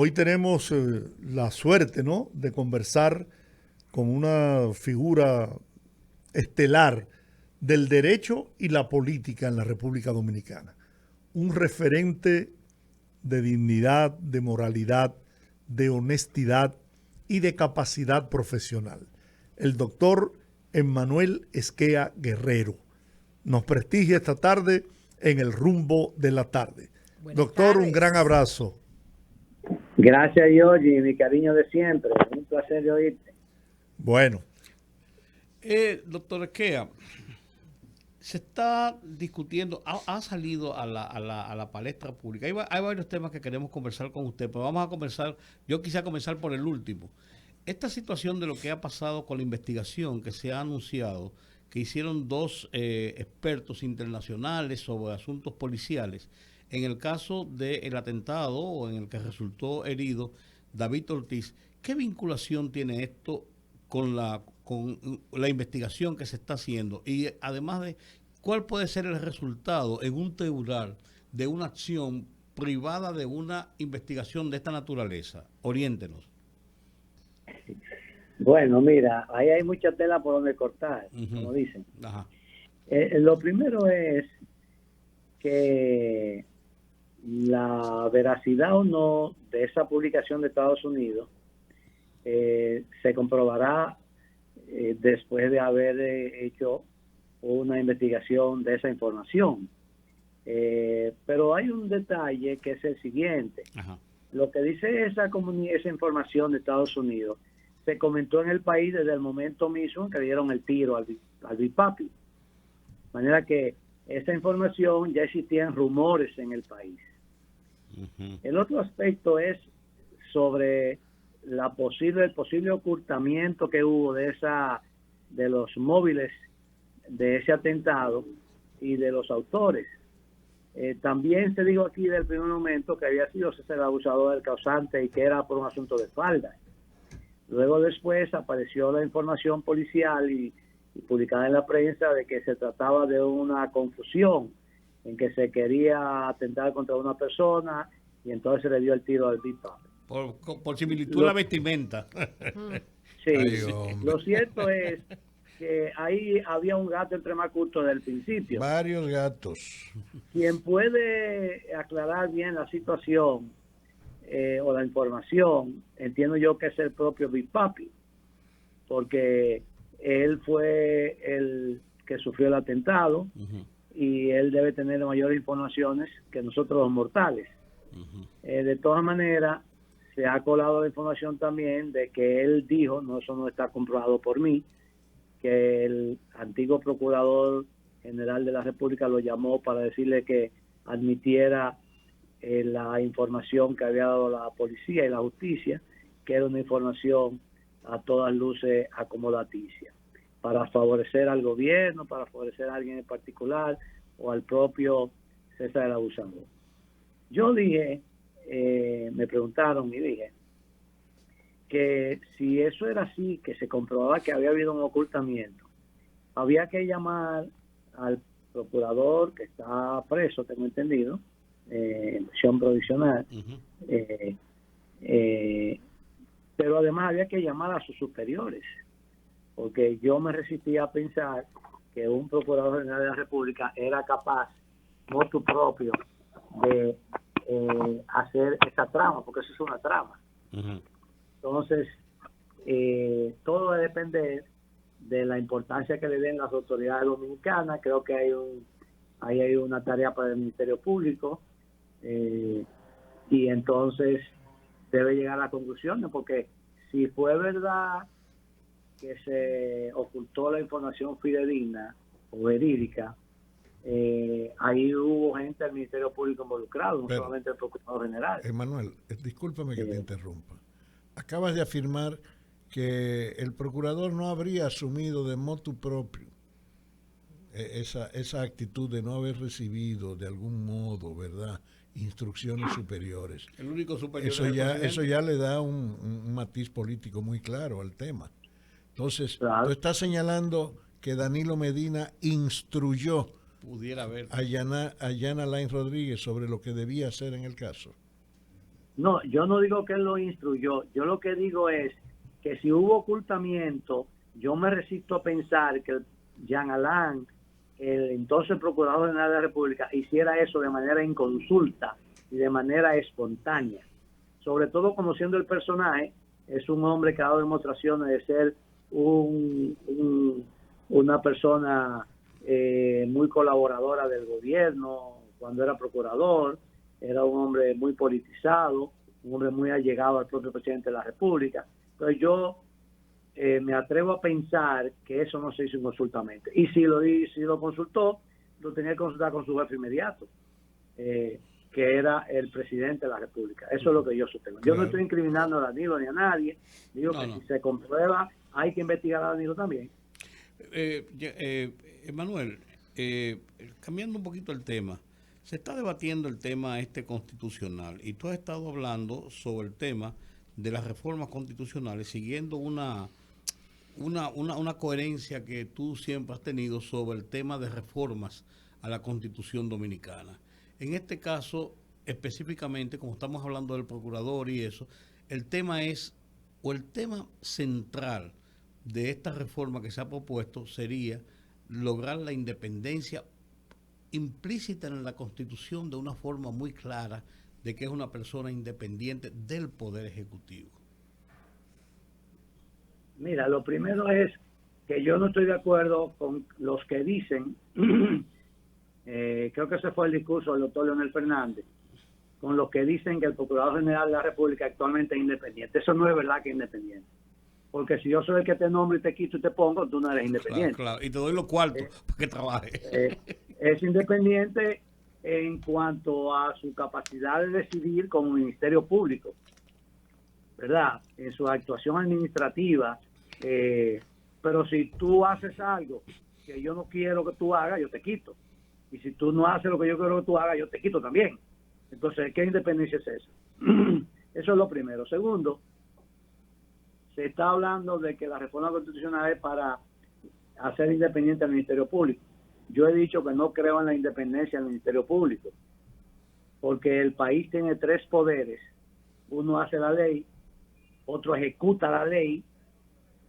Hoy tenemos la suerte, ¿no?, de conversar con una figura estelar del derecho y la política en la República Dominicana. Un referente de dignidad, de moralidad, de honestidad y de capacidad profesional. El doctor Emmanuel Esquea Guerrero nos prestigia esta tarde en el rumbo de la tarde. Buenas Doctor, tardes. un gran abrazo. Gracias, Yogi, mi cariño de siempre. Un placer de oírte. Bueno. Doctor Esquea, se está discutiendo, ha salido a la palestra pública. Hay varios temas que queremos conversar con usted, pero vamos a conversar, yo quisiera comenzar por el último. Esta situación de lo que ha pasado con la investigación que se ha anunciado, que hicieron dos expertos internacionales sobre asuntos policiales, en el caso del atentado o en el que resultó herido David Ortiz, ¿qué vinculación tiene esto con la investigación que se está haciendo? Y además de, ¿cuál puede ser el resultado en un tribunal de una acción privada de una investigación de esta naturaleza? Oriéntenos. Bueno, mira, ahí hay mucha tela por donde cortar, como dicen. Ajá. Lo primero es que la veracidad o no de esa publicación de Estados Unidos se comprobará después de haber hecho una investigación de esa información. Pero hay un detalle que es el siguiente. Ajá. Lo que dice esa información de Estados Unidos se comentó en el país desde el momento mismo en que dieron el tiro al Big Papi. De manera que esa información ya existían rumores en el país. El otro aspecto es sobre el posible ocultamiento que hubo de los móviles de ese atentado y de los autores. También se dijo aquí del primer momento que había sido César el abusador del causante y que era por un asunto de falda. Luego después apareció la información policial y publicada en la prensa de que se trataba de una confusión en que se quería atentar contra una persona y entonces se le dio el tiro al Big Papi. Por similitud la vestimenta. Sí, lo cierto es que ahí había un gato entre macutos desde el principio. Varios gatos. Quien puede aclarar bien la situación o la información, entiendo yo que es el propio Big Papi, porque él fue el que sufrió el atentado y él debe tener mayores informaciones que nosotros los mortales. De todas maneras, se ha colado la información también de que él dijo, no, eso no está comprobado por mí, que el antiguo procurador general de la República lo llamó para decirle que admitiera la información que había dado la policía y la justicia, que era una información a todas luces acomodaticia, para favorecer al gobierno, para favorecer a alguien en particular o al propio César el abusador. Yo dije, me preguntaron y dije que si eso era así, que se comprobaba que había habido un ocultamiento, había que llamar al procurador que está preso, tengo entendido, en prisión provisional, pero además había que llamar a sus superiores, porque yo me resistía a pensar que un procurador general de la República era capaz, motu propio, de hacer esa trama, porque eso es una trama. Entonces, todo va a depender de la importancia que le den las autoridades dominicanas. Creo que ahí hay una tarea para el Ministerio Público, y entonces debe llegar a la conclusión, porque si fue verdad que se ocultó la información fidedigna o verídica, ahí hubo gente del Ministerio Público involucrado, no solamente el Procurador General. Emmanuel, discúlpame que te interrumpa. Acabas de afirmar que el procurador no habría asumido de motu propio esa actitud de no haber recibido de algún modo, ¿verdad?, instrucciones superiores. El único superior eso ya le da un matiz político muy claro al tema. Entonces, claro, tú estás señalando que Danilo Medina instruyó pudiera haber a Yana Alain Rodríguez sobre lo que debía hacer en el caso. No, yo no digo que él lo instruyó. Yo lo que digo es que si hubo ocultamiento, yo me resisto a pensar que Jean Alain, el entonces Procurador General de la República, hiciera eso de manera inconsulta y de manera espontánea. Sobre todo conociendo el personaje, es un hombre que ha dado demostraciones de ser una persona muy colaboradora del gobierno cuando era procurador, era un hombre muy politizado, un hombre muy allegado al propio presidente de la República. Pero yo me atrevo a pensar que eso no se hizo inconsultamente. Y si lo consultó, lo tenía que consultar con su jefe inmediato, que era el presidente de la República. Eso es lo que yo sostengo. Yo no estoy incriminando a Danilo ni a nadie. Digo que si se comprueba, hay que investigar a Danilo también. Emanuel, cambiando un poquito el tema, se está debatiendo el tema constitucional y tú has estado hablando sobre el tema de las reformas constitucionales siguiendo una coherencia que tú siempre has tenido sobre el tema de reformas a la Constitución dominicana. En este caso, específicamente, como estamos hablando del procurador y eso, el tema central de esta reforma que se ha propuesto sería lograr la independencia implícita en la Constitución de una forma muy clara de que es una persona independiente del Poder Ejecutivo. Mira, lo primero es que yo no estoy de acuerdo con los que dicen, creo que ese fue el discurso del doctor Leonel Fernández, con los que dicen que el Procurador General de la República actualmente es independiente. Eso no es verdad que es independiente. Porque si yo soy el que te nombro y te quito y te pongo, tú no eres independiente. Claro. Y te doy los cuartos para que trabaje. Es independiente en cuanto a su capacidad de decidir como Ministerio Público, ¿verdad? En su actuación administrativa. Pero si tú haces algo que yo no quiero que tú hagas, yo te quito. Y si tú no haces lo que yo quiero que tú hagas, yo te quito también. Entonces, ¿qué independencia es eso? Eso es lo primero. Segundo, se está hablando de que la reforma constitucional es para hacer independiente al Ministerio Público. Yo he dicho que no creo en la independencia del Ministerio Público, porque el país tiene tres poderes. Uno hace la ley, otro ejecuta la ley,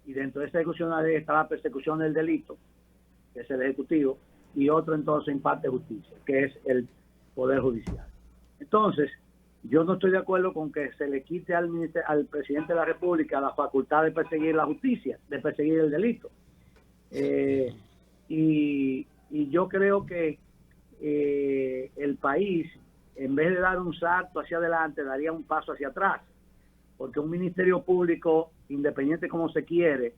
y dentro de esa ejecución de la ley está la persecución del delito, que es el Ejecutivo, y otro entonces imparte justicia, que es el Poder Judicial. Entonces, yo no estoy de acuerdo con que se le quite al presidente de la República la facultad de perseguir la justicia, de perseguir el delito. Y yo creo que el país, en vez de dar un salto hacia adelante, daría un paso hacia atrás. Porque un ministerio público, independiente como se quiere,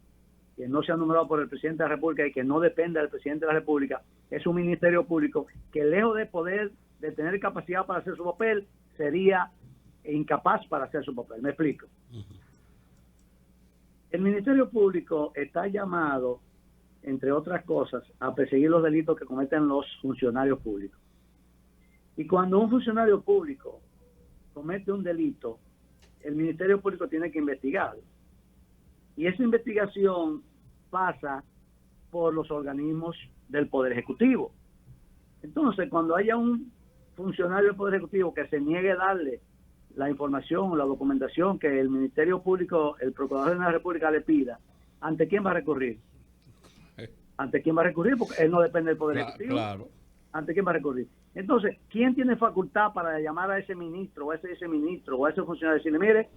que no sea nombrado por el presidente de la República y que no dependa del presidente de la República, es un ministerio público que lejos de poder, de tener capacidad para hacer su papel, sería incapaz para hacer su papel. Me explico. El Ministerio Público está llamado, entre otras cosas, a perseguir los delitos que cometen los funcionarios públicos. Y cuando un funcionario público comete un delito, el Ministerio Público tiene que investigarlo. Y esa investigación pasa por los organismos del Poder Ejecutivo. Entonces, cuando haya un funcionario del Poder Ejecutivo que se niegue a darle la información o la documentación que el Ministerio Público, el Procurador de la República le pida, ¿ante quién va a recurrir? ¿Ante quién va a recurrir? Porque él no depende del Poder Ejecutivo. Claro. ¿Ante quién va a recurrir? Entonces, ¿quién tiene facultad para llamar a ese ministro, o a ese viceministro, o a ese funcionario y decirle, mire,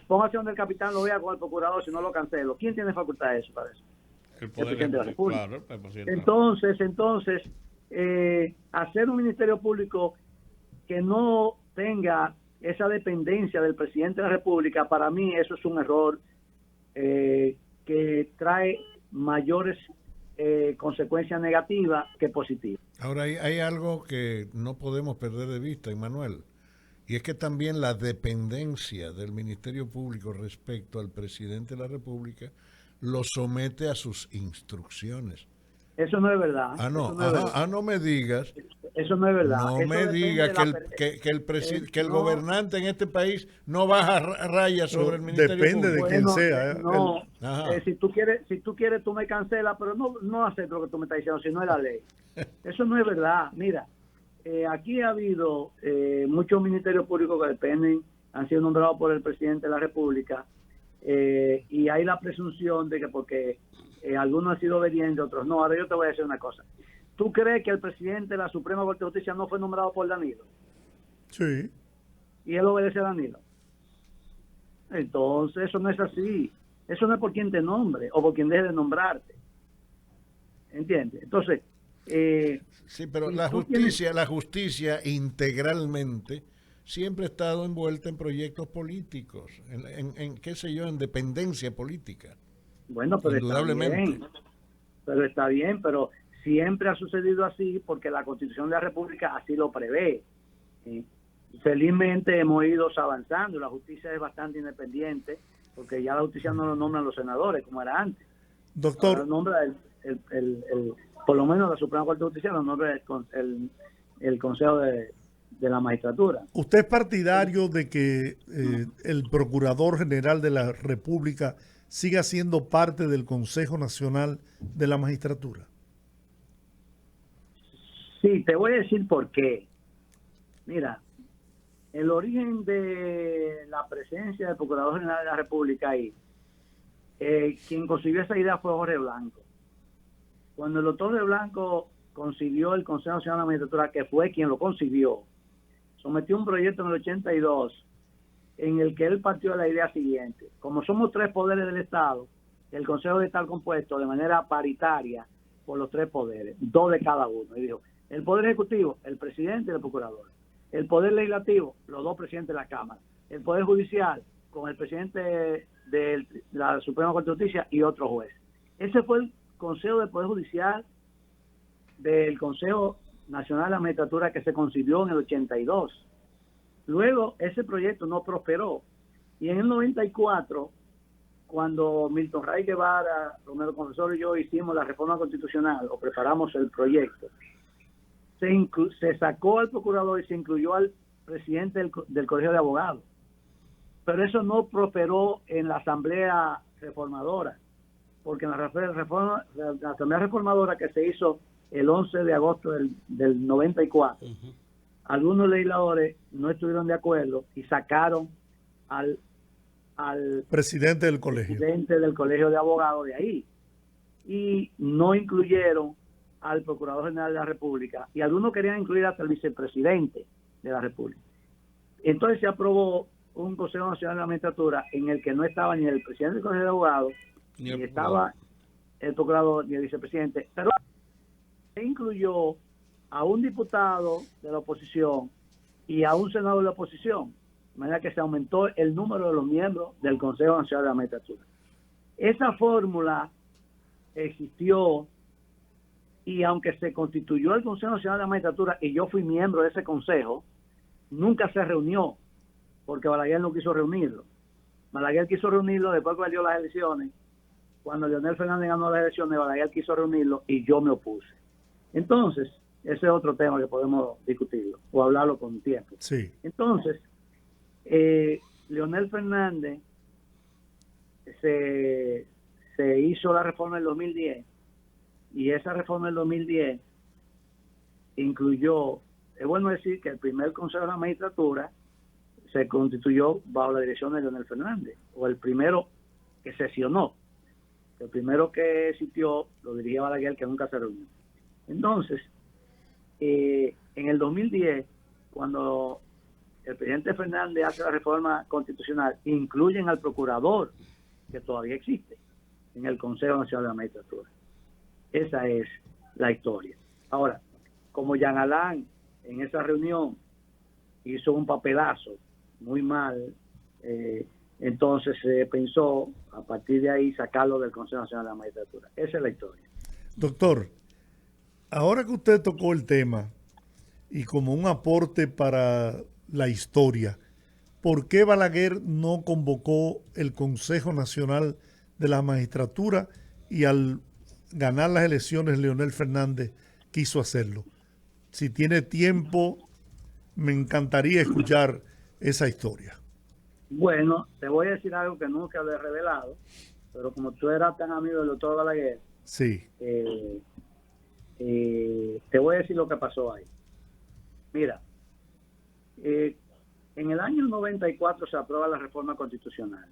póngase donde el capitán lo vea con el procurador, si no lo cancelo? ¿Quién tiene facultad de eso para eso? El presidente de la República. Claro, el presidente. Entonces, hacer un ministerio público que no tenga esa dependencia del presidente de la República, para mí eso es un error que trae mayores consecuencias negativas que positivas. Ahora hay algo que no podemos perder de vista, Emanuel, y es que también la dependencia del Ministerio Público respecto al presidente de la República lo somete a sus instrucciones. Eso no es verdad. No me digas. Eso no es verdad. No eso me digas que el gobernante en este país no baja rayas sobre el Ministerio Depende Público. de quién sea. Si tú quieres, tú me cancelas, pero no acepto lo que tú me estás diciendo, si no es la ley. Eso no es verdad. Mira, aquí ha habido muchos ministerios públicos que dependen han sido nombrados por el presidente de la República, y hay la presunción de que porque algunos han sido obedientes, otros no. Ahora yo te voy a decir una cosa. ¿Tú crees que el presidente de la Suprema Corte de Justicia no fue nombrado por Danilo? Sí. ¿Y él obedece a Danilo? Entonces eso no es así. Eso no es por quien te nombre o por quien deje de nombrarte. ¿Entiendes? Entonces... sí, pero si la tú justicia integralmente siempre ha estado envuelta en proyectos políticos, en qué sé yo, en dependencia política. Bueno, pero indudablemente. Está bien, pero siempre ha sucedido así porque la Constitución de la República así lo prevé. Felizmente hemos ido avanzando, la justicia es bastante independiente porque ya la justicia no lo nombran los senadores como era antes. Doctor. Ahora nombra por lo menos la Suprema Corte de Justicia lo nombra el Consejo de la Magistratura. ¿Usted es partidario de que el Procurador General de la República siga siendo parte del Consejo Nacional de la Magistratura? Sí, te voy a decir por qué. Mira, el origen de la presencia del Procurador General de la República ahí, quien concibió esa idea fue Jorge Blanco. Cuando el doctor de Blanco consiguió el Consejo Nacional de la Magistratura, que fue quien lo consiguió, sometió un proyecto en el 82 en el que él partió de la idea siguiente: como somos 3 poderes del Estado, el Consejo debe estar compuesto de manera paritaria por los 3 poderes, 2 de cada uno. Y dijo, el Poder Ejecutivo, el presidente y el procurador; el Poder Legislativo, los 2 presidentes de la Cámara; el Poder Judicial, con el presidente de la Suprema Corte de Justicia y otro juez. Ese fue el Consejo del Poder Judicial del Consejo Nacional de la Magistratura que se concibió en el 82. Luego ese proyecto no prosperó y en el 94, cuando Milton Ray Guevara, Romero Confesor y yo hicimos la reforma constitucional o preparamos el proyecto, se sacó al procurador y se incluyó al presidente del Colegio de Abogados, pero eso no prosperó en la Asamblea Reformadora, porque en la Asamblea Reformadora que se hizo el 11 de agosto del 94, algunos legisladores no estuvieron de acuerdo y sacaron al presidente del colegio. Presidente del Colegio de Abogados de ahí, y no incluyeron al Procurador General de la República, y algunos querían incluir hasta el vicepresidente de la República. Entonces se aprobó un Consejo Nacional de la Magistratura en el que no estaba ni el presidente del Colegio de Abogados, ni estaba el procurador, ni el vicepresidente, pero se incluyó a un diputado de la oposición y a un senador de la oposición, de manera que se aumentó el número de los miembros del Consejo Nacional de la Magistratura. Esa fórmula existió, y aunque se constituyó el Consejo Nacional de la Magistratura y yo fui miembro de ese consejo, nunca se reunió porque Balaguer no quiso reunirlo. Balaguer quiso reunirlo después que perdió las elecciones. Cuando Leonel Fernández ganó las elecciones, Balaguer quiso reunirlo y yo me opuse. Entonces, ese es otro tema que podemos discutirlo o hablarlo con tiempo. Sí. Entonces, Leonel Fernández se hizo la reforma del 2010, y esa reforma del 2010 incluyó, es bueno decir que el primer Consejo de la Magistratura se constituyó bajo la dirección de Leonel Fernández, o el primero que sesionó. El primero que existió lo dirigía Balaguer, que nunca se reunió. Entonces, en el 2010, cuando el presidente Fernández hace la reforma constitucional, incluyen al procurador, que todavía existe, en el Consejo Nacional de la Magistratura. Esa es la historia. Ahora, como Jean Alain en esa reunión hizo un papelazo muy mal, entonces se pensó a partir de ahí sacarlo del Consejo Nacional de la Magistratura. Esa es la historia. Doctor, ahora que usted tocó el tema y como un aporte para la historia, ¿por qué Balaguer no convocó el Consejo Nacional de la Magistratura y al ganar las elecciones Leonel Fernández quiso hacerlo? Si tiene tiempo, me encantaría escuchar esa historia. Bueno, te voy a decir algo que nunca le he revelado, pero como tú eras tan amigo del doctor Balaguer, sí, te voy a decir lo que pasó ahí. Mira, En el año 94 se aprueba la reforma constitucional.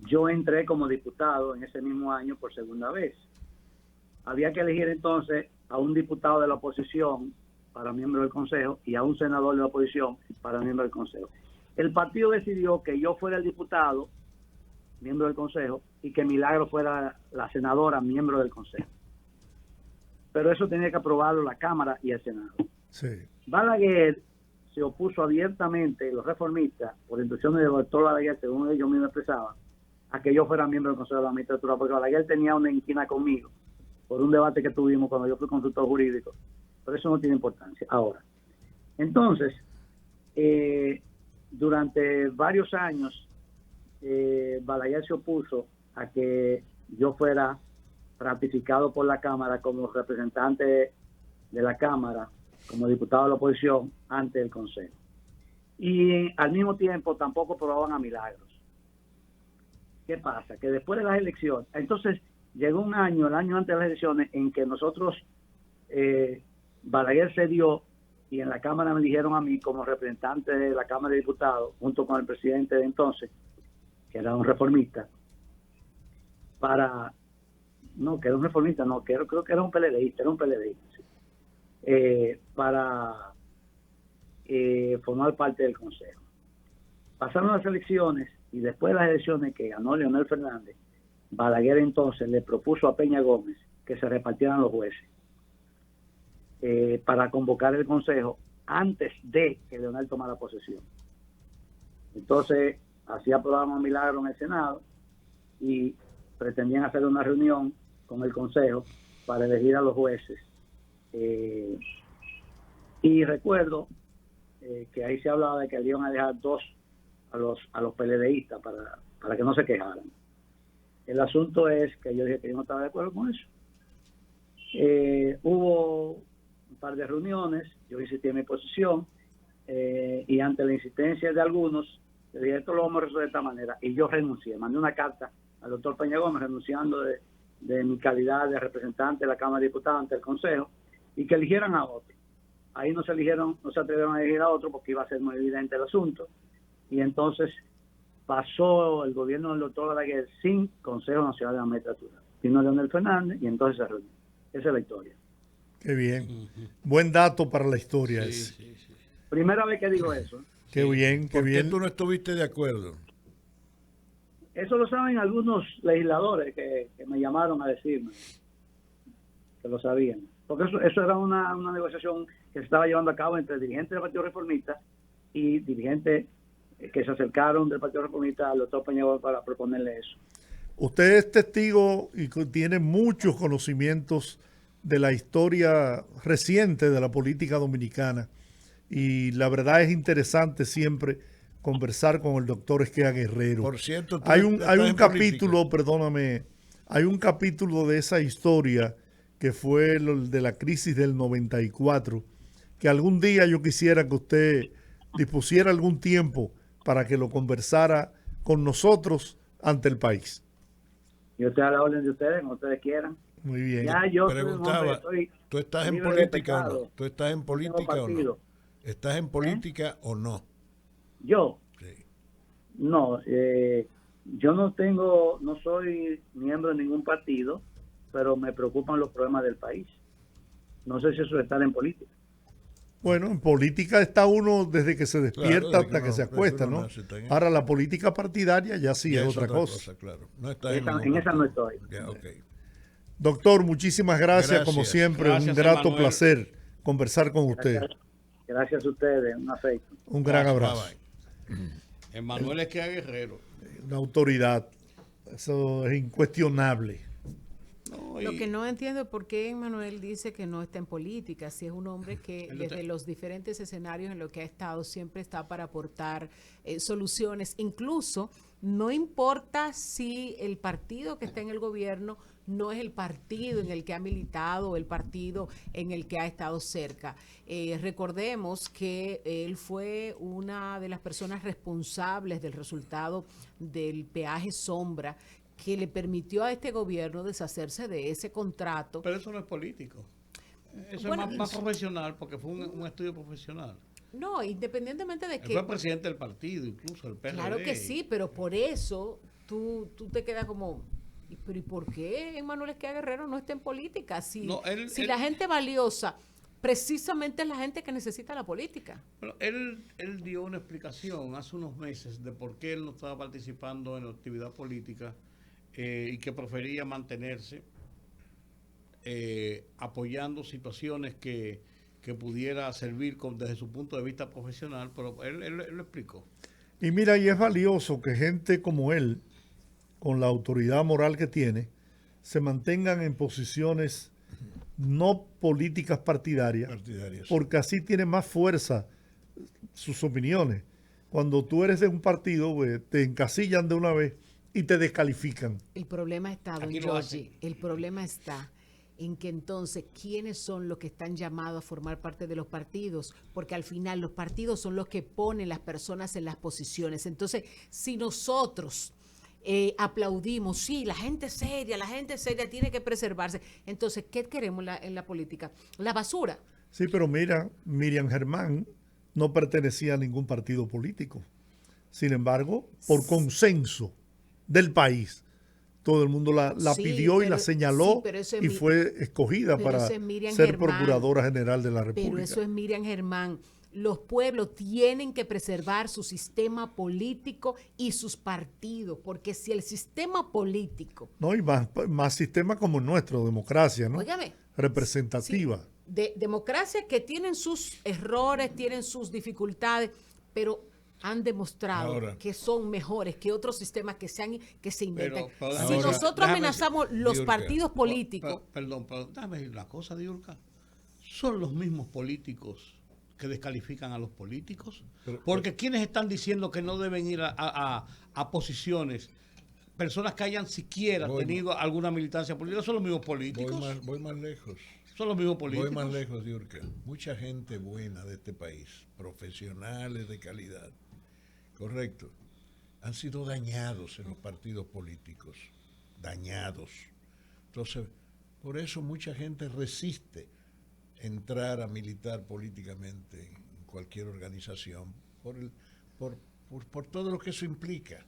Yo entré como diputado en ese mismo año por segunda vez. Había que elegir entonces a un diputado de la oposición para miembro del Consejo y a un senador de la oposición para miembro del Consejo. El partido decidió que yo fuera el diputado, miembro del Consejo, y que Milagro fuera la senadora, miembro del Consejo. Pero eso tenía que aprobarlo la Cámara y el Senado. Sí. Balaguer se opuso abiertamente, los reformistas, por instrucciones del doctor Balaguer, según ellos mismos expresaban, a que yo fuera miembro del Consejo de la Magistratura, porque Balaguer tenía una inquina conmigo por un debate que tuvimos cuando yo fui consultor jurídico. Pero eso no tiene importancia. Ahora, entonces, durante varios años, Balaguer se opuso a que yo fuera ratificado por la Cámara como representante de la Cámara, como diputado de la oposición, ante el Consejo. Y al mismo tiempo tampoco aprobaban a Milagros. ¿Qué pasa? Que después de las elecciones, entonces llegó un año, el año antes de las elecciones, en que nosotros, Balaguer cedió y en la Cámara me eligieron a mí como representante de la Cámara de Diputados, junto con el presidente de entonces, que era un reformista, creo que era un PLDista, sí, para formar parte del Consejo. Pasaron las elecciones y después de las elecciones que ganó Leonel Fernández, Balaguer entonces le propuso a Peña Gómez que se repartieran los jueces para convocar el Consejo antes de que Leonel tomara posesión. Entonces, así aprobaron a Milagro en el Senado y pretendían hacer una reunión con el Consejo para elegir a los jueces. Y recuerdo que ahí se hablaba de que le iban a dejar 2 a los PLDistas para que no se quejaran. El asunto es que yo dije que yo no estaba de acuerdo con eso. Hubo un par de reuniones, yo insistí en mi posición, y ante la insistencia de algunos, le dije, esto lo vamos a resolver de esta manera, y yo renuncié, mandé una carta al doctor Peña Gómez renunciando de mi calidad de representante de la Cámara de Diputados ante el Consejo, y que eligieran a otro. Ahí no se atrevieron a elegir a otro porque iba a ser muy evidente el asunto, y entonces pasó el gobierno del doctor Balaguer sin Consejo Nacional de la Magistratura. Vino Leonel Fernández y entonces se reunió. Esa es la historia. Qué bien. Buen dato para la historia ese. Sí. Primera vez que digo eso. Qué bien, qué ¿Por qué bien. tú no estuviste de acuerdo? Eso lo saben algunos legisladores que me llamaron a decirme que lo sabían. Porque eso era una negociación que se estaba llevando a cabo entre dirigentes del Partido Reformista y dirigentes que se acercaron del Partido Reformista al doctor Peña Gómez para proponerle eso. Usted es testigo y tiene muchos conocimientos de la historia reciente de la política dominicana y la verdad es interesante siempre conversar con el doctor Esquea Guerrero. Por cierto, hay un capítulo, perdóname, hay un capítulo de esa historia que fue el de la crisis del 94, que algún día yo quisiera que usted dispusiera algún tiempo para que lo conversara con nosotros ante el país. Yo estoy a la orden de ustedes, como ustedes quieran. Muy bien. Ya yo preguntaba, ¿tú estás en política o no? ¿Tú estás en política o no? ¿Estás en política o no? Yo. Sí. No, yo no soy miembro de ningún partido, pero me preocupan los problemas del país. No sé si eso es estar en política. Bueno, en política está uno desde que se despierta Claro, hasta que se acuesta, ¿no? Ahora la política partidaria ya sí es otra cosa. Claro. No estás en esa no estoy. Ya, okay. Doctor, muchísimas gracias. Como siempre. Gracias, un grato Emanuel. placer conversar con usted. Gracias a ustedes, un afecto. Un gran abrazo. Bye, bye. Emanuel Esquea Guerrero. Una autoridad, eso es incuestionable. No, Lo que no entiendo es por qué Emanuel dice que no está en política, si es un hombre que desde los diferentes escenarios en los que ha estado siempre está para aportar soluciones. Incluso no importa si el partido que está en el gobierno no es el partido en el que ha militado o el partido en el que ha estado cerca. Recordemos que él fue una de las personas responsables del resultado del peaje sombra que le permitió a este gobierno deshacerse de ese contrato. pero eso no es político. Eso Bueno, es más profesional, porque fue un estudio profesional. no, independientemente de Él que... fue presidente del partido, incluso el PRD. Claro que sí, pero por eso tú te quedas como, ¿pero y por qué Manuel Esquia Guerrero no está en política? Si, No, él- si él- la gente valiosa, precisamente es la gente que necesita la política. Bueno, él dio una explicación hace unos meses de por qué él no estaba participando en la actividad política y que prefería mantenerse apoyando situaciones que pudiera servir desde su punto de vista profesional, pero él lo explicó. Y mira, y es valioso que gente como él, con la autoridad moral que tiene, se mantengan en posiciones no políticas partidarias, porque así tiene más fuerza sus opiniones. Cuando tú eres de un partido, pues, te encasillan de una vez y te descalifican. El problema está, don Aquí lo Giorgi, hacen. el problema está en que entonces, ¿quiénes son los que están llamados a formar parte de los partidos? Porque al final los partidos son los que ponen las personas en las posiciones. Entonces, si nosotros aplaudimos, sí, la gente seria tiene que preservarse. Entonces, ¿qué queremos en la política? La basura. Sí, pero mira, Miriam Germán no pertenecía a ningún partido político. Sin embargo, por consenso del país, todo el mundo la Sí, pidió y pero- la señaló sí, pero eso es y mi- fue escogida pero para eso es Miriam ser Germán. Procuradora General de la República. Pero eso es Miriam Germán. Los pueblos tienen que preservar su sistema político y sus partidos, porque si el sistema político, No, y más sistemas como el nuestro, democracia, ¿no? óigame, Representativa. de democracia que tienen sus errores, tienen sus dificultades, pero han demostrado Ahora. que son mejores que otros sistemas que se inventan. Pero si ahora, nosotros déjame amenazamos los Diurka, partidos políticos, Perdón, déjame decir una cosa, Diurka. Son los mismos políticos que descalifican a los políticos. Porque quienes están diciendo que no deben ir a posiciones, personas que hayan siquiera tenido alguna militancia política, son los mismos políticos. Voy más lejos. Son los mismos políticos. Voy más lejos, Diurka. Mucha gente buena de este país, profesionales de calidad, correcto, han sido dañados en los partidos políticos. Dañados. Entonces, por eso mucha gente resiste entrar a militar políticamente en cualquier organización, por todo lo que eso implica.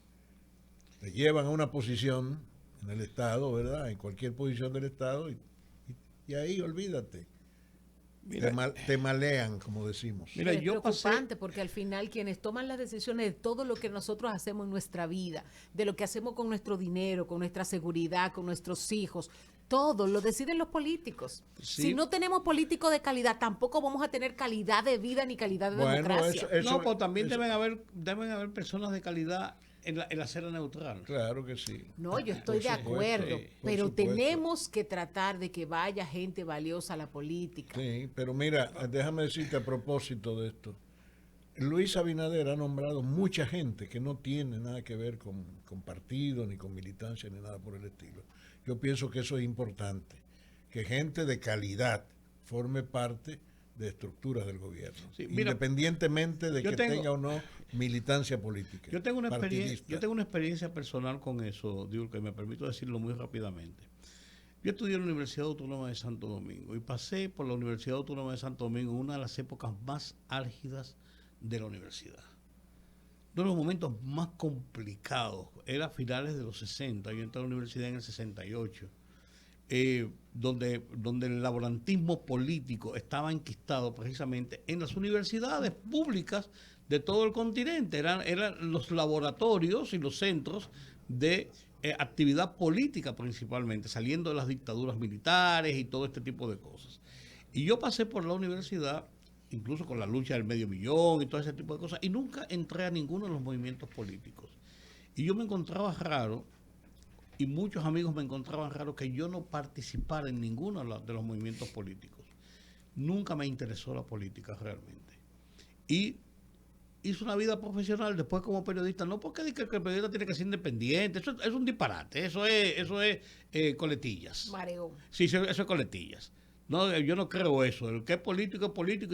Te llevan a una posición en el Estado, ¿verdad? En cualquier posición del Estado y ahí olvídate. Mira, Te malean, como decimos. Mira, es yo pasé- preocupante porque al final quienes toman las decisiones de todo lo que nosotros hacemos en nuestra vida, de lo que hacemos con nuestro dinero, con nuestra seguridad, con nuestros hijos, todo lo deciden los políticos. Sí. Si no tenemos políticos de calidad, tampoco vamos a tener calidad de vida ni calidad de Bueno, democracia. no, pues también deben haber personas de calidad en la acera neutral. Claro que sí. No, yo estoy Por de supuesto, acuerdo, sí, por pero supuesto. tenemos que tratar de que vaya gente valiosa a la política. Sí, pero mira, déjame decirte a propósito de esto. Luis Abinader ha nombrado mucha gente que no tiene nada que ver con partido, ni con militancia, ni nada por el estilo. Yo pienso que eso es importante, que gente de calidad forme parte de estructuras del gobierno, Sí, mira, independientemente de yo que tenga o no militancia política. Yo tengo una partidista. experiencia personal con eso, Diurka, y me permito decirlo muy rápidamente. Yo estudié en la Universidad Autónoma de Santo Domingo y pasé por la Universidad Autónoma de Santo Domingo en una de las épocas más álgidas de la universidad. Uno de los momentos más complicados era a finales de los 60. Yo entré a la universidad en el 68. Donde el laborantismo político estaba enquistado precisamente en las universidades públicas de todo el continente. Eran los laboratorios y los centros de actividad política principalmente, saliendo de las dictaduras militares y todo este tipo de cosas. Y yo pasé por la universidad, incluso con la lucha del medio millón y todo ese tipo de cosas, y nunca entré a ninguno de los movimientos políticos. Y yo me encontraba raro, y muchos amigos me encontraban raro que yo no participara en ninguno de los movimientos políticos. Nunca me interesó la política realmente. Y hice una vida profesional después como periodista, no porque diga que el periodista tiene que ser independiente, eso es un disparate, eso es coletillas. Mareo. Sí, eso es coletillas. No, yo no creo eso. El que es político,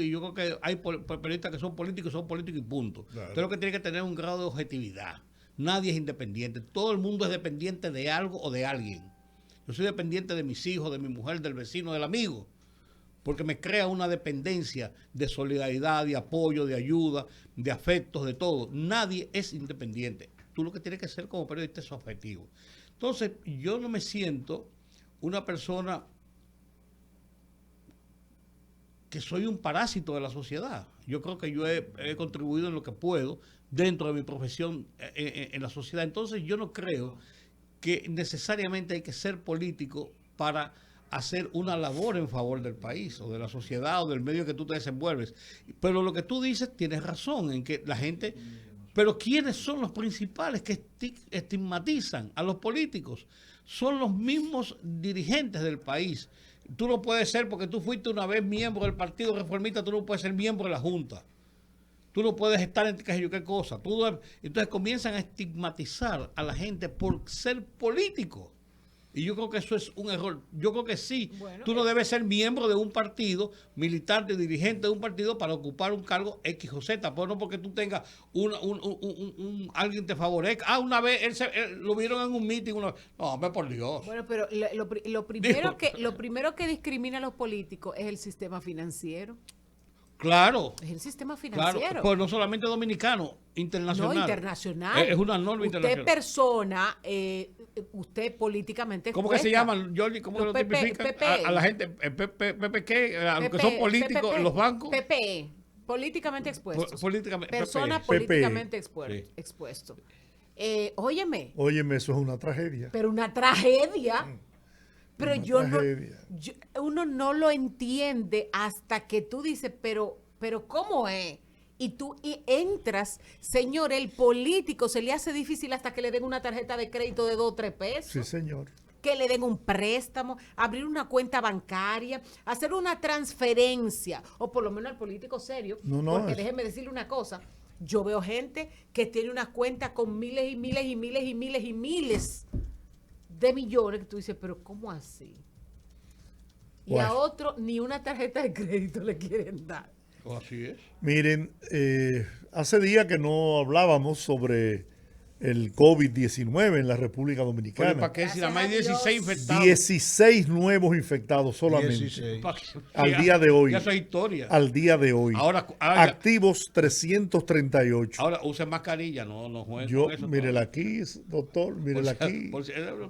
y yo creo que hay periodistas que son políticos y punto. Claro. Usted lo que tiene que tener un grado de objetividad. Nadie es independiente. Todo el mundo es dependiente de algo o de alguien. Yo soy dependiente de mis hijos, de mi mujer, del vecino, del amigo. porque me crea una dependencia de solidaridad, de apoyo, de ayuda, de afectos, de todo. Nadie es independiente. Tú lo que tienes que ser como periodista es objetivo. Entonces, yo no me siento una persona que soy un parásito de la sociedad. Yo creo que yo he contribuido en lo que puedo dentro de mi profesión en la sociedad. Entonces, yo no creo que necesariamente hay que ser político para hacer una labor en favor del país o de la sociedad o del medio que tú te desenvuelves. Pero lo que tú dices, tienes razón en que la gente... Pero ¿quiénes son los principales que estigmatizan a los políticos? Son los mismos dirigentes del país. Tú no puedes ser, porque tú fuiste una vez miembro del Partido Reformista, tú no puedes ser miembro de la Junta. Tú no puedes estar en qué cosa. Entonces comienzan a estigmatizar a la gente por ser político. Y yo creo que eso es un error. Yo creo que sí. Bueno, tú no debes ser miembro de un partido, militante, dirigente de un partido para ocupar un cargo X o Z. Pero no porque tú tengas alguien te favorezca. Una vez él lo vieron en un meeting. No, hombre, por Dios. Bueno, pero lo primero que discrimina a los políticos es el sistema financiero. Claro. Es el sistema financiero. Claro, pues no solamente dominicano, internacional. No, internacional. Es una norma internacional. Usted persona, usted políticamente expuesta. ¿Cómo que se llaman, Jordi? ¿Cómo lo tipifican? A la gente, ¿PP qué? A los que son políticos, los bancos. PP, políticamente expuestos. Persona PP. políticamente expuesto. Óyeme. Óyeme, eso es una tragedia. Pero una tragedia. Pero uno no lo entiende hasta que tú dices, pero ¿cómo es? Y tú entras, señor, el político se le hace difícil hasta que le den una tarjeta de crédito de 2 o 3 pesos. Sí, señor. Que le den un préstamo, abrir una cuenta bancaria, hacer una transferencia, o por lo menos al político serio. Porque déjeme decirle una cosa, yo veo gente que tiene una cuenta con miles y miles y miles y miles y miles de millones, que tú dices, pero ¿cómo así? Y a otro ni una tarjeta de crédito le quieren dar. Así es. Miren, hace días que no hablábamos sobre el COVID-19 en la República Dominicana. Oye, ¿para qué? Si nada más hay 16 infectados. 16 nuevos infectados solamente. 16. Al día de hoy. Ya eso es historia. Al día de hoy. Ahora, activos 338. Ahora usen mascarilla, no jueguen Yo, con eso. mírela aquí, doctor, mírela aquí.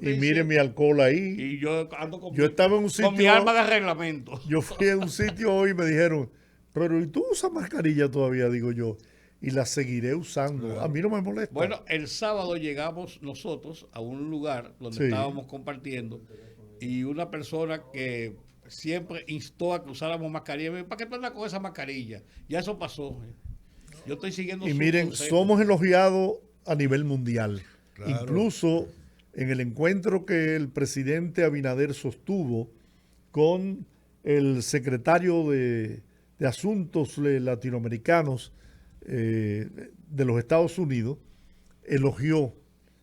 Y mire mire mi alcohol ahí. Y yo ando yo estaba en un sitio. Con mi arma de reglamento. Yo fui a un sitio hoy y me dijeron, pero ¿y tú usas mascarilla todavía? Digo yo. Y la seguiré usando. Claro. A mí no me molesta. Bueno, el sábado llegamos nosotros a un lugar donde estábamos compartiendo y una persona que siempre instó a que usáramos mascarilla. ¿Para qué tú andas con esa mascarilla? Ya eso pasó. Yo estoy siguiendo su miren, consejo. Somos elogiados a nivel mundial. Claro. Incluso en el encuentro que el presidente Abinader sostuvo con el secretario de Asuntos Latinoamericanos de los Estados Unidos,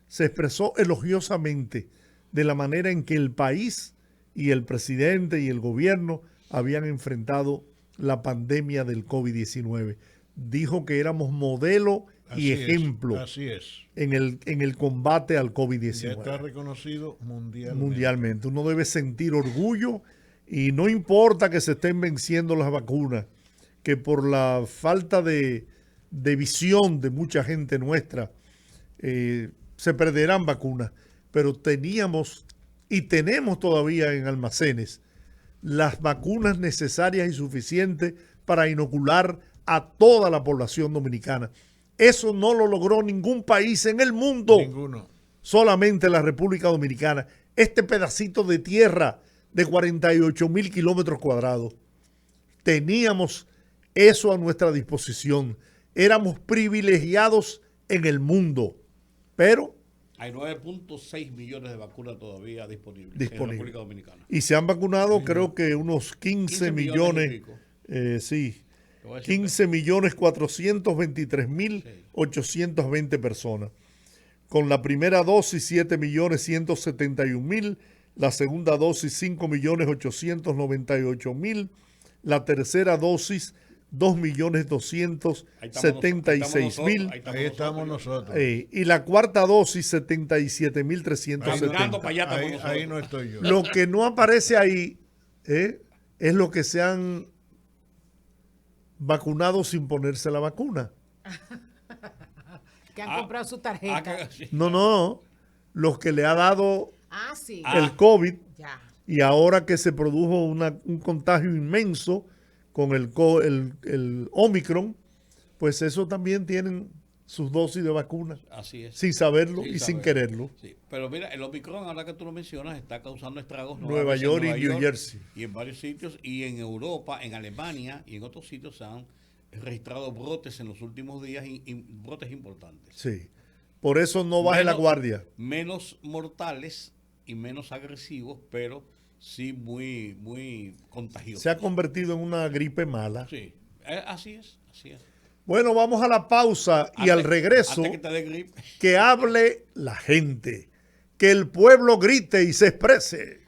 se expresó elogiosamente de la manera en que el país y el presidente y el gobierno habían enfrentado la pandemia del COVID-19. Dijo que éramos modelo y ejemplo en el combate al COVID-19. Ya está reconocido mundialmente. Uno debe sentir orgullo y no importa que se estén venciendo las vacunas, que por la falta de visión de mucha gente nuestra, se perderán vacunas, pero teníamos y tenemos todavía en almacenes las vacunas necesarias y suficientes para inocular a toda la población dominicana. Eso no lo logró ningún país en el mundo. Ninguno. Solamente la República Dominicana. Este pedacito de tierra de 48,000 kilómetros cuadrados. Teníamos eso a nuestra disposición. Éramos privilegiados en el mundo, pero hay 9.6 millones de vacunas todavía disponibles en la República Dominicana. Y se han vacunado creo que unos 15 millones 15.423.820 personas. Con la primera dosis 7.171.000, la segunda dosis 5.898.000, la tercera dosis 2.276.000. Ahí estamos nosotros. Y la cuarta dosis 77.370. Ahí no estoy yo. Lo que no aparece ahí es es los que se han vacunado sin ponerse la vacuna. Que han comprado su tarjeta. No, los que le ha dado Sí. el COVID Ya. y ahora que se produjo un contagio inmenso con el Omicron, pues eso también tienen sus dosis de vacunas. Así es. Sin saberlo Sin y sin saberlo. quererlo. Sí. Pero mira, el Omicron, ahora que tú lo mencionas, está causando estragos. Nueva York y New Jersey. Y en varios sitios, y en Europa, en Alemania y en otros sitios se han registrado brotes en los últimos días, y brotes importantes. Sí. Por eso no baje la guardia. Menos mortales y menos agresivos, pero sí muy, muy contagiosos. Se ha convertido en una gripe mala. Sí, así es, así es. Bueno, vamos a la pausa y al regreso Antes que te dé gripe. que hable la gente, que el pueblo grite y se exprese.